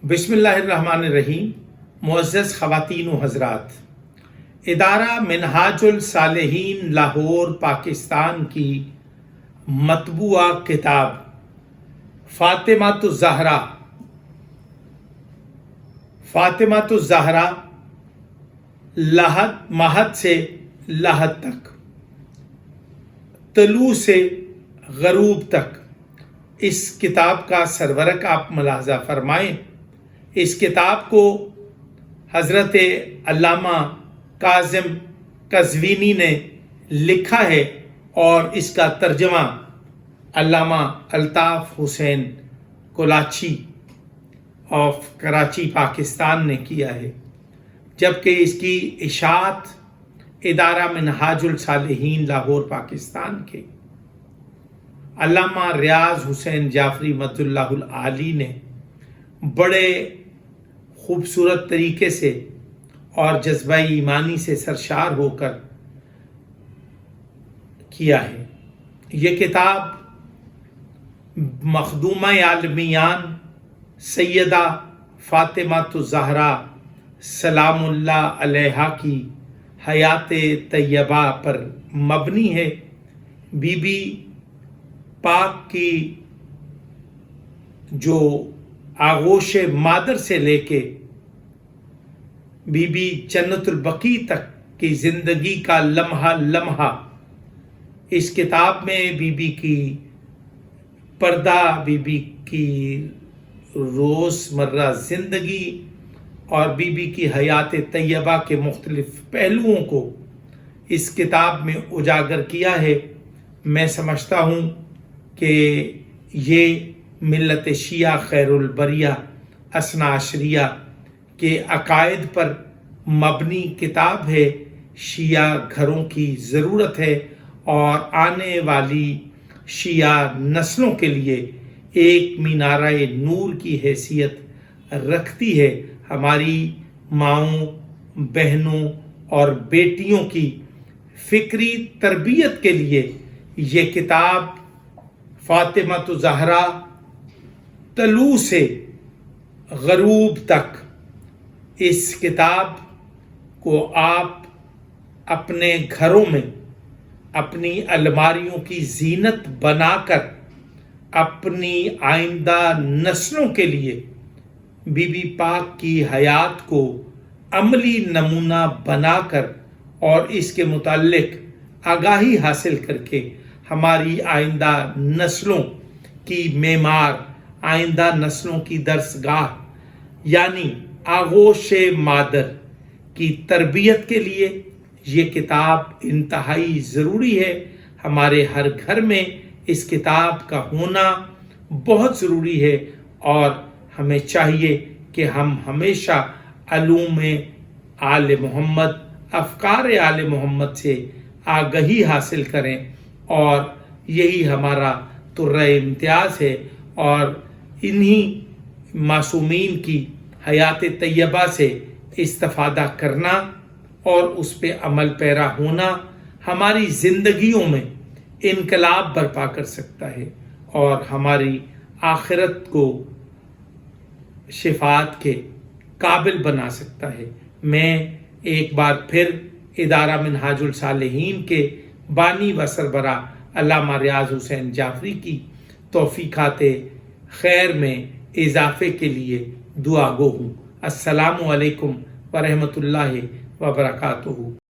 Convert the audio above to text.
بسم اللہ الرحمن الرحیم۔ معزز خواتین و حضرات، ادارہ منہاج الصالحین لاہور پاکستان کی مطبوعہ کتاب فاطمۃ الزہرا مہد سے لحد تک، طلوع سے غروب تک، اس کتاب کا سرورق آپ ملاحظہ فرمائیں۔ اس کتاب کو حضرت علامہ کاظم قزوینی نے لکھا ہے اور اس کا ترجمہ علامہ الطاف حسین کولاچی آف کراچی پاکستان نے کیا ہے، جبکہ اس کی اشاعت ادارہ منہاج الصالحین لاہور پاکستان کے علامہ ریاض حسین جعفری مد اللہ العالی نے بڑے خوبصورت طریقے سے اور جذبہ ایمانی سے سرشار ہو کر کیا ہے۔ یہ کتاب مخدومہ عالمیان سیدہ فاطمۃ الزہرا سلام اللہ علیہا کی حیات طیبہ پر مبنی ہے۔ بی بی پاک کی جو آغوش مادر سے لے کے بی بی جنت البقیع تک کی زندگی کا لمحہ لمحہ اس کتاب میں بی بی کی پردہ، بی بی کی روزمرہ زندگی اور بی بی کی حیات طیبہ کے مختلف پہلوؤں کو اس کتاب میں اجاگر کیا ہے۔ میں سمجھتا ہوں کہ یہ ملت شیعہ خیر البریہ اثنا عشریہ کے عقائد پر مبنی کتاب ہے۔ شیعہ گھروں کی ضرورت ہے اور آنے والی شیعہ نسلوں کے لیے ایک مینارہ نور کی حیثیت رکھتی ہے۔ ہماری ماؤں، بہنوں اور بیٹیوں کی فکری تربیت کے لیے یہ کتاب فاطمۃ الزہرا طلوع سے غروب تک، اس کتاب کو آپ اپنے گھروں میں اپنی الماریوں کی زینت بنا کر اپنی آئندہ نسلوں کے لیے بی بی پاک کی حیات کو عملی نمونہ بنا کر اور اس کے متعلق آگاہی حاصل کر کے ہماری آئندہ نسلوں کی معمار، آئندہ نسلوں کی درسگاہ یعنی آغوش مادر کی تربیت کے لیے یہ کتاب انتہائی ضروری ہے۔ ہمارے ہر گھر میں اس کتاب کا ہونا بہت ضروری ہے اور ہمیں چاہیے کہ ہم ہمیشہ علوم آل محمد، افکار آل محمد سے آگہی حاصل کریں اور یہی ہمارا ترہ امتیاز ہے، اور انہی معصومین کی حیات طیبہ سے استفادہ کرنا اور اس پہ عمل پیرا ہونا ہماری زندگیوں میں انقلاب برپا کر سکتا ہے اور ہماری آخرت کو شفاعت کے قابل بنا سکتا ہے۔ میں ایک بار پھر ادارہ منہاج الصالحین کے بانی و سربراہ علامہ ریاض حسین جعفری کی توفیقات خیر میں اضافے کے لیے دعا گو ہوں۔ السلام علیکم ورحمۃ اللہ وبرکاتہ۔